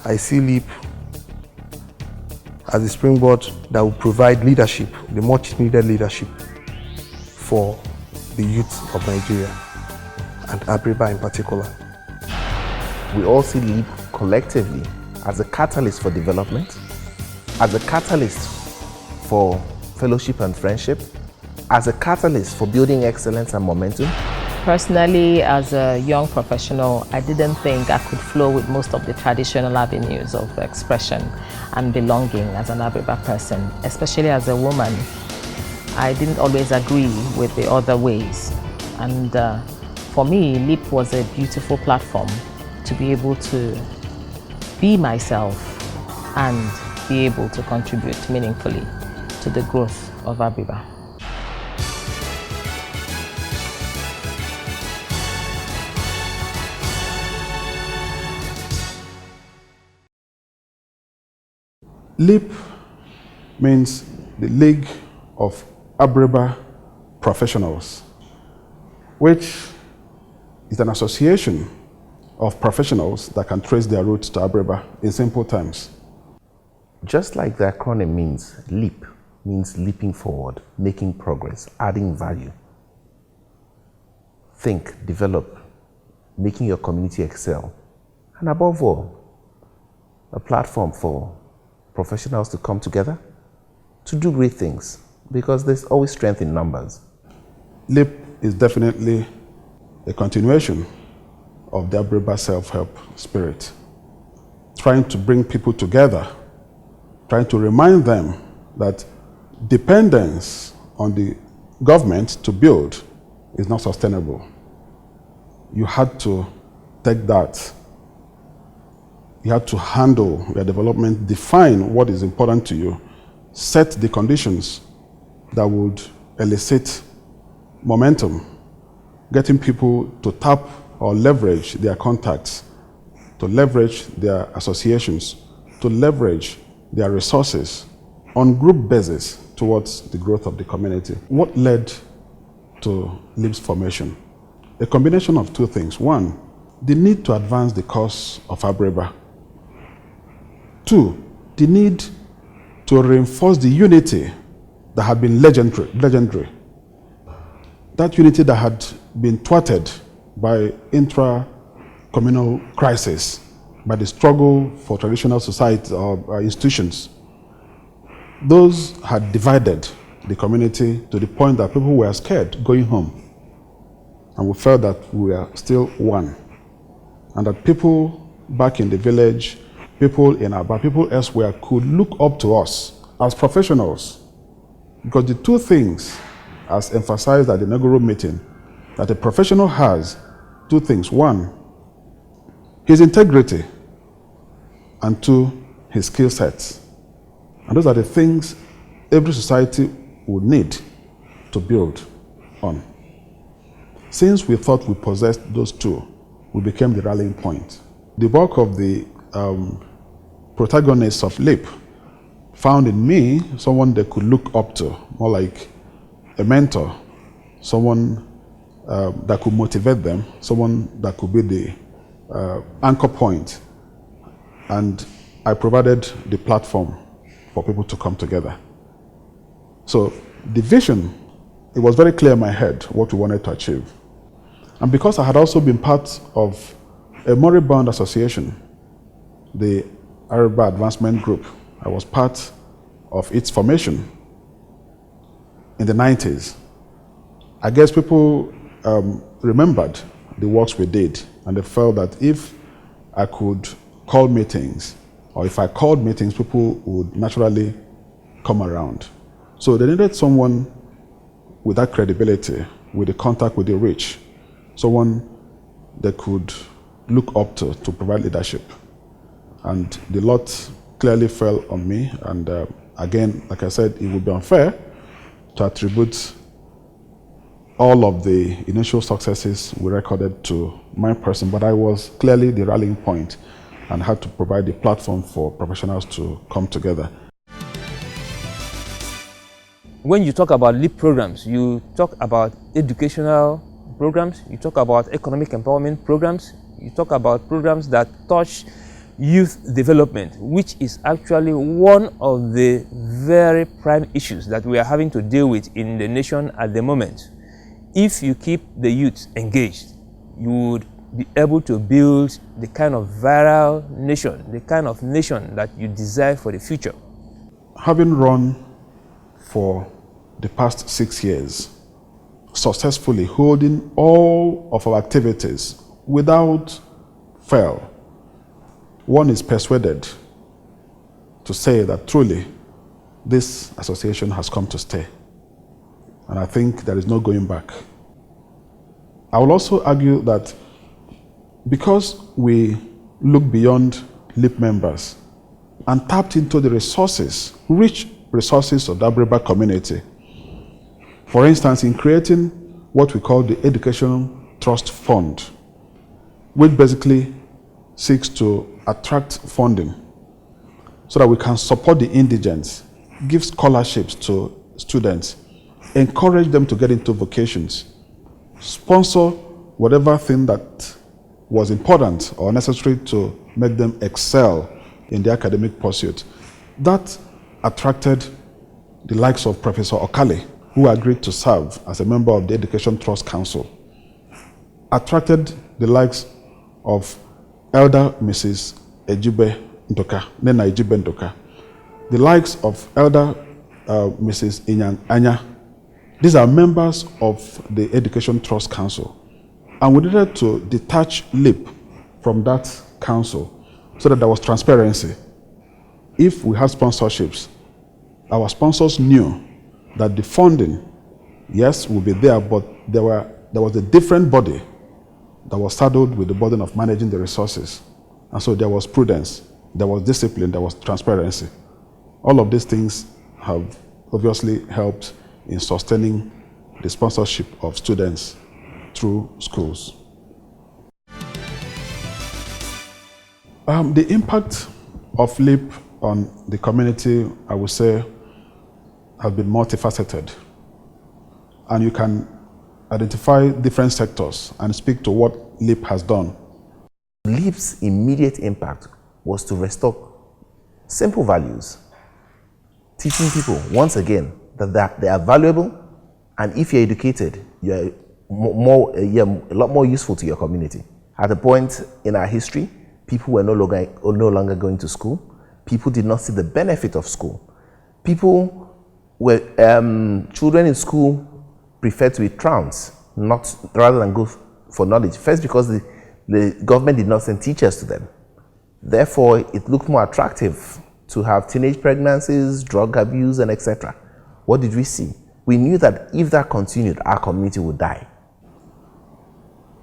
I see LeAP as a springboard that will provide leadership, the much needed leadership for the youth of Nigeria and Abriba in particular. We all see LeAP collectively as a catalyst for development, as a catalyst for fellowship and friendship, as a catalyst for building excellence and momentum. Personally, as a young professional, I didn't think I could flow with most of the traditional avenues of expression and belonging as an Abriba person, especially as a woman. I didn't always agree with the other ways. And for me, LeAP was a beautiful platform to be able to be myself and be able to contribute meaningfully to the growth of Abriba. LeAP means the League of Abriba Professionals, which is an association of professionals that can trace their roots to Abriba in simple terms. Just like the acronym means, LeAP means leaping forward, making progress, adding value. Think, develop, making your community excel, and above all, a platform for professionals to come together to do great things, because there's always strength in numbers. LeAP is definitely a continuation of the Abriba self-help spirit, trying to bring people together, trying to remind them that dependence on the government to build is not sustainable. You had to take that. You have to handle your development, define what is important to you, set the conditions that would elicit momentum, getting people to tap or leverage their contacts, to leverage their associations, to leverage their resources on group basis towards the growth of the community. What led to LeAP's formation? A combination of two things. One, the need to advance the cause of Abriba. Two, the need to reinforce the unity that had been legendary. That unity that had been thwarted by intra-communal crisis, by the struggle for traditional society or institutions. Those had divided the community to the point that people were scared going home. And we felt that we were still one. And that people back in the village, people in Aba, people elsewhere could look up to us as professionals. Because the two things, as emphasized at the inaugural meeting, that a professional has, two things. One, his integrity, and two, his skill sets. And those are the things every society would need to build on. Since we thought we possessed those two, we became the rallying point. The bulk of the protagonists of LeAP found in me someone they could look up to, more like a mentor, someone that could motivate them, someone that could be the anchor point. And I provided the platform for people to come together. So the vision, it was very clear in my head what we wanted to achieve. And because I had also been part of a moribund association, the Abriba Advancement Group, I was part of its formation in the 90s. I guess people remembered the works we did, and they felt that if I could call meetings, or if I called meetings, people would naturally come around. So they needed someone with that credibility, with the contact, with the reach, someone they could look up to provide leadership. And the lot clearly fell on me, and again, like I said, it would be unfair to attribute all of the initial successes we recorded to my person, but I was clearly the rallying point and had to provide the platform for professionals to come together. When you talk about LeAP programs, you talk about educational programs, you talk about economic empowerment programs, you talk about programs that touch youth development, which is actually one of the very prime issues that we are having to deal with in the nation at the moment. If you keep the youth engaged, you would be able to build the kind of viral nation, the kind of nation that you desire for the future. Having run for the past 6 years, successfully holding all of our activities without fail, one is persuaded to say that truly this association has come to stay. And I think there is no going back. I will also argue that because we look beyond LeAP members and tapped into the resources, rich resources of the Abriba community, for instance, in creating what we call the Education Trust Fund, which basically seeks to attract funding so that we can support the indigents, give scholarships to students, encourage them to get into vocations, sponsor whatever thing that was important or necessary to make them excel in their academic pursuit. That attracted the likes of Professor Okale, who agreed to serve as a member of the Education Trust Council, attracted the likes of Elder Mrs. Ejibe Ndoka, Nena Ejibe Ndoka, the likes of Elder Mrs. Inyang Anya. These are members of the Education Trust Council. And we needed to detach LeAP from that council so that there was transparency. If we had sponsorships, our sponsors knew that the funding, yes, would be there, but there was a different body that was saddled with the burden of managing the resources. And so there was prudence, there was discipline, there was transparency. All of these things have obviously helped in sustaining the sponsorship of students through schools. The impact of LeAP on the community, I would say, has been multifaceted. And you can identify different sectors and speak to what LeAP has done. LeAP's immediate impact was to restore simple values, teaching people, once again, that they are valuable, and if you're educated, you're a lot more useful to your community. At a point in our history, people were no longer going to school. People did not see the benefit of school. People were, children in school preferred to be trounced, rather than go for knowledge. First, because the government did not send teachers to them. Therefore, it looked more attractive to have teenage pregnancies, drug abuse, and etc. What did we see? We knew that if that continued, our community would die.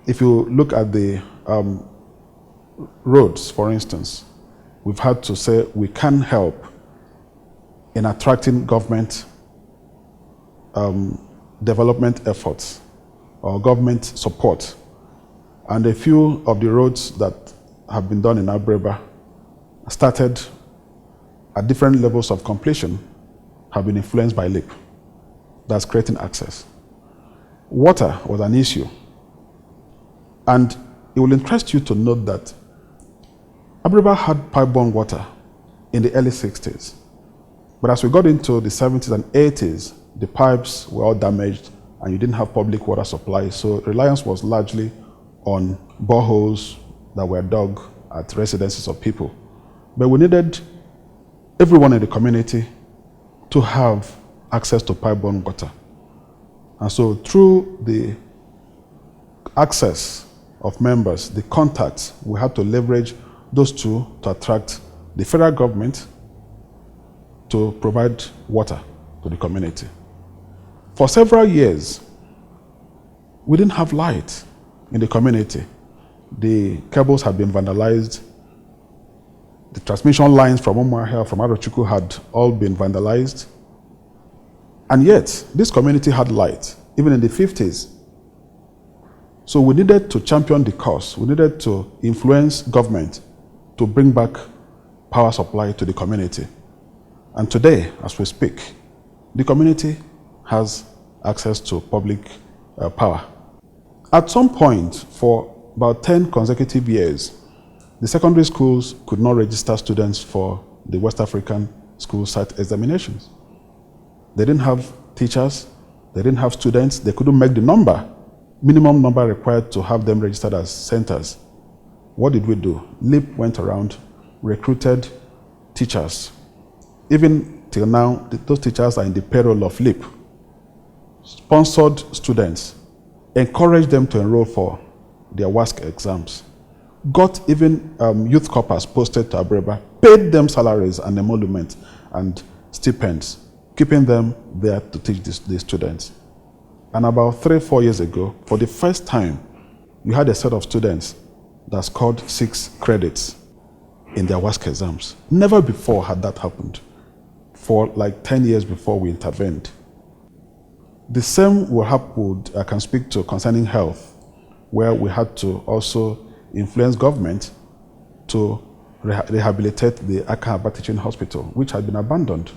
If you look at the roads, for instance, we've had to say we can help in attracting government development efforts or government support. And a few of the roads that have been done in Abreba started at different levels of completion have been influenced by LeAP. That's creating access. Water was an issue. And it will interest you to note that Abreba had pipe-borne water in the early 60s. But as we got into the 70s and 80s, the pipes were all damaged and you didn't have public water supply. So reliance was largely on boreholes that were dug at residences of people. But we needed everyone in the community to have access to pipe-borne water. And so through the access of members, the contacts, we had to leverage those two to attract the federal government to provide water to the community. For several years, we didn't have light in the community. The cables had been vandalized. The transmission lines from Umuahia, from Arochukwu had all been vandalized. And yet, this community had light, even in the 50s. So we needed to champion the cause. We needed to influence government to bring back power supply to the community. And today, as we speak, the community has access to public power. At some point, for about 10 consecutive years, The secondary schools could not register students for the West African school site examinations. They didn't have teachers, they didn't have students, they couldn't make the minimum number required to have them registered as centers. What did we do? LeAP went around, recruited teachers. Even till now, those teachers are in the payroll of LeAP. Sponsored students, encouraged them to enroll for their WASC exams. Got even youth corpers posted to Abreba, paid them salaries and emoluments and stipends, keeping them there to teach these students. And about 3-4 years ago, for the first time, you had a set of students that scored 6 credits in their WASC exams. Never before had that happened, for like 10 years before we intervened. The same will happen, I can speak to concerning health, where we had to also influence government to rehabilitate the Akaba Teaching Hospital, which had been abandoned.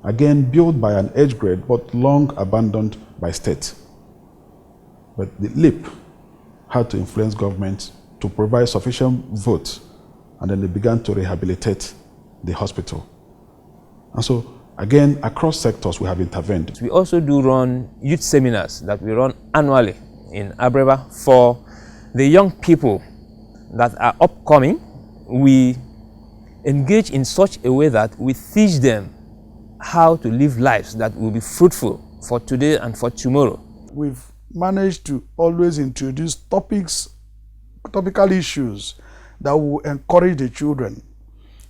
Again, built by an age grade, but long abandoned by state. But the LeAP had to influence government to provide sufficient votes, and then they began to rehabilitate the hospital. And so, again, across sectors, we have intervened. We also do run youth seminars that we run annually in Abreba for the young people that are upcoming. We engage in such a way that we teach them how to live lives that will be fruitful for today and for tomorrow. We've managed to always introduce topical issues that will encourage the children.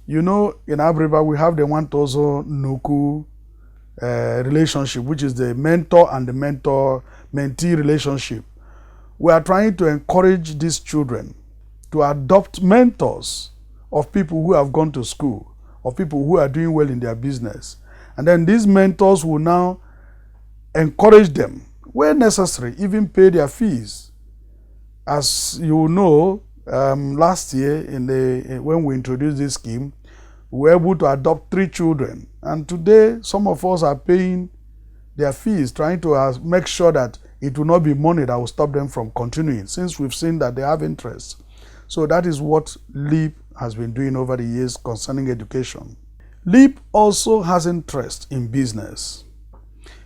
You know, in Abreba, we have the Wantozo Nuku relationship, which is the mentor and the mentee relationship. We are trying to encourage these children to adopt mentors of people who have gone to school, of people who are doing well in their business. And then these mentors will now encourage them, where necessary, even pay their fees. As you know, last year when we introduced this scheme, we were able to adopt 3 children. And today, some of us are paying their fees, trying to make sure that it will not be money that will stop them from continuing, since we've seen that they have interest. So that is what LeAP has been doing over the years concerning education. LeAP also has interest in business,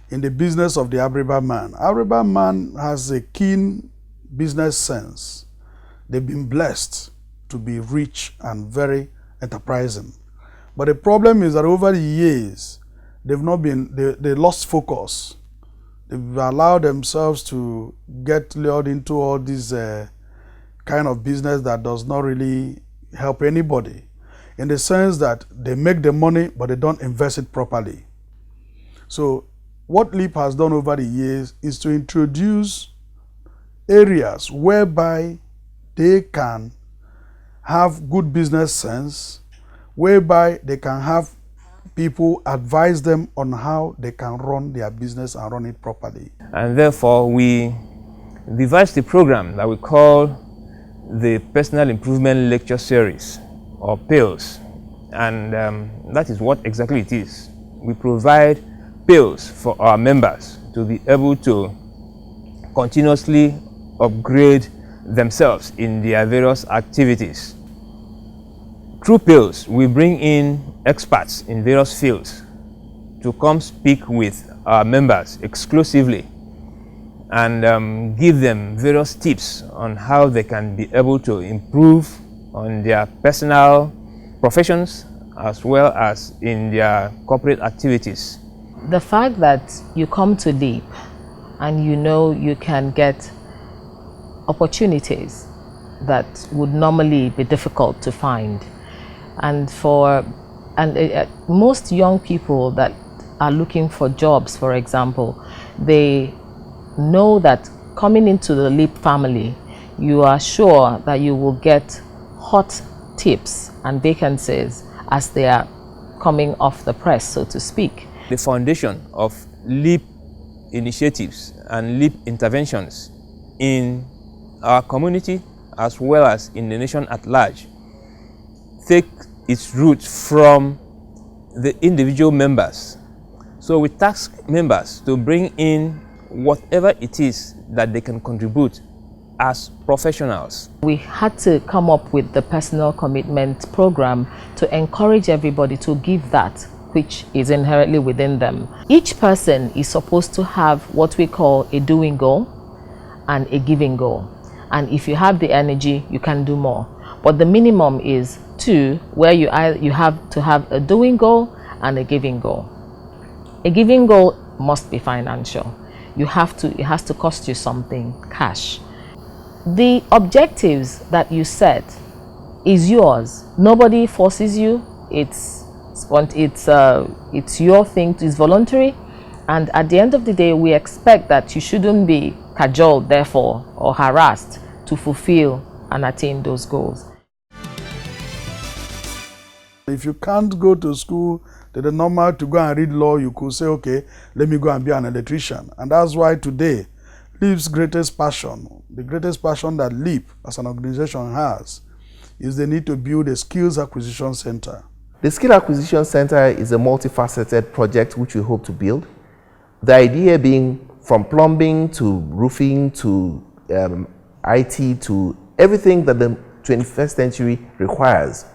in the business of the Abreba man. Abreba man has a keen business sense. They've been blessed to be rich and very enterprising. But the problem is that over the years, they lost focus. They've allowed themselves to get lured into all this kind of business that does not really help anybody, in the sense that they make the money, but they don't invest it properly. So what LeAP has done over the years is to introduce areas whereby they can have good business sense, whereby they can have people advise them on how they can run their business and run it properly. And therefore, we devised a program that we call the Personal Improvement Lecture Series, or PILS. And that is what exactly it is. We provide PILS for our members to be able to continuously upgrade themselves in their various activities. Through PILS, we bring in experts in various fields to come speak with our members exclusively and give them various tips on how they can be able to improve on their personal professions as well as in their corporate activities. The fact that you come to LeAP and you know you can get opportunities that would normally be difficult to find, and most young people that are looking for jobs, for example, they know that coming into the LeAP family, you are sure that you will get hot tips and vacancies as they are coming off the press, so to speak. The foundation of LeAP initiatives and LeAP interventions in our community as well as in the nation at large take its roots from the individual members. So we task members to bring in whatever it is that they can contribute as professionals. We had to come up with the personal commitment program to encourage everybody to give that which is inherently within them. Each person is supposed to have what we call a doing goal and a giving goal. And if you have the energy, you can do more. But the minimum is 2, where you have to have a doing goal and a giving goal. A giving goal must be financial. It has to cost you something, cash. The objectives that you set is yours. Nobody forces you. It's your thing. It's voluntary. And at the end of the day, we expect that you shouldn't be cajoled, therefore, or harassed to fulfill and attain those goals. If you can't go to school to the normal to go and read law, you could say, okay, let me go and be an electrician. And that's why today, LeAP's greatest passion, the greatest passion that LeAP as an organization has, is the need to build a skills acquisition center. The Skill Acquisition Center is a multifaceted project which we hope to build. The idea being from plumbing to roofing to IT to everything that the 21st century requires.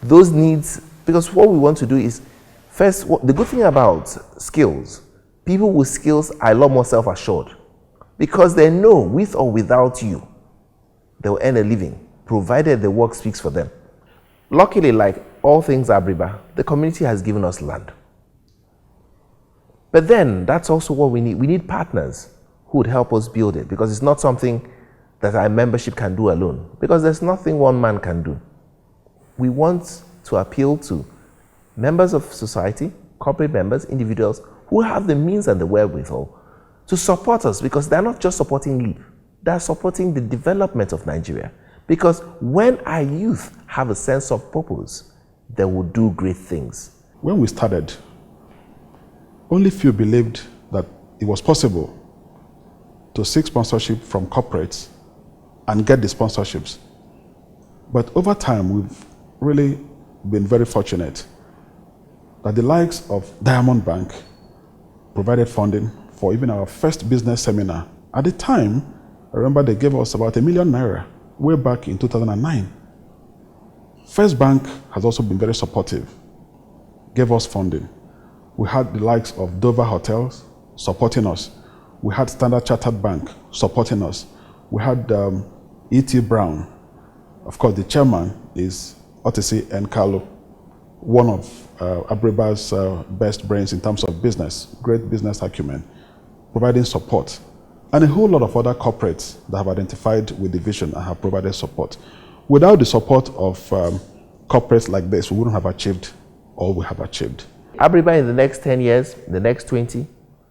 Those needs, because what we want to do is, first, the good thing about skills, people with skills are a lot more self-assured because they know with or without you, they'll earn a living, provided the work speaks for them. Luckily, like all things Abriba, the community has given us land. But then, that's also what we need. We need partners who would help us build it because it's not something that our membership can do alone because there's nothing one man can do. We want to appeal to members of society, corporate members, individuals who have the means and the wherewithal to support us because they're not just supporting LeAP, they're supporting the development of Nigeria. Because when our youth have a sense of purpose, they will do great things. When we started, only few believed that it was possible to seek sponsorship from corporates and get the sponsorships. But over time, we've really been very fortunate that the likes of Diamond Bank provided funding for even our first business seminar. At the time, I remember they gave us about ₦1 million way back in 2009. First Bank has also been very supportive, gave us funding. We had the likes of Dover Hotels supporting us. We had Standard Chartered Bank supporting us. We had E.T. Brown. Of course, the chairman is Otisi and Carlo, one of Abriba's best brains in terms of business, great business acumen, providing support. And a whole lot of other corporates that have identified with the vision and have provided support. Without the support of corporates like this, we wouldn't have achieved all we have achieved. Abriba in the next 10 years, the next 20,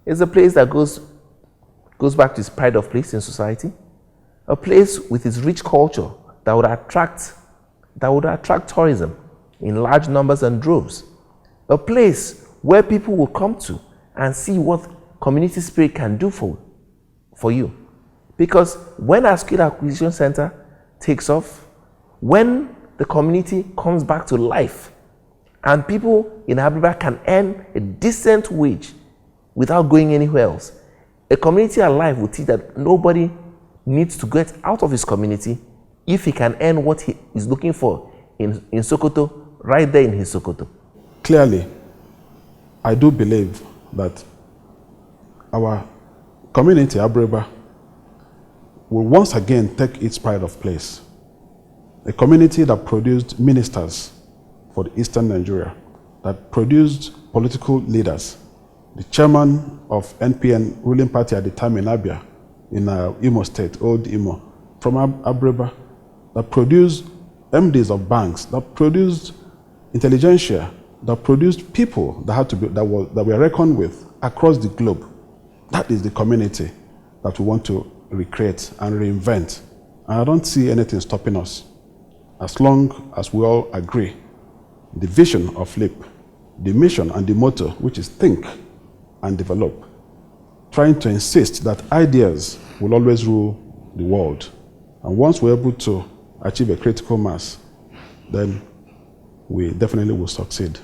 is a place that goes back to its pride of place in society, a place with its rich culture that would attract tourism in large numbers and droves, a place where people will come to and see what community spirit can do for you. Because when our skill acquisition center takes off, when the community comes back to life and people in Abriba can earn a decent wage without going anywhere else, a community alive will teach that nobody needs to get out of his community if he can earn what he is looking for in Sokoto, right there in his Sokoto. Clearly, I do believe that our community, Abriba, will once again take its pride of place. A community that produced ministers for the Eastern Nigeria, that produced political leaders. The chairman of NPN ruling party at the time in Abia, in Imo State, Old Imo, from Abriba, that produced MDs of banks, that produced intelligentsia, that produced people that had to be, that were reckoned with across the globe. That is the community that we want to recreate and reinvent. And I don't see anything stopping us as long as we all agree the vision of LeAP, the mission and the motto, which is think and develop, trying to insist that ideas will always rule the world. And once we're able to achieve a critical mass, then we definitely will succeed.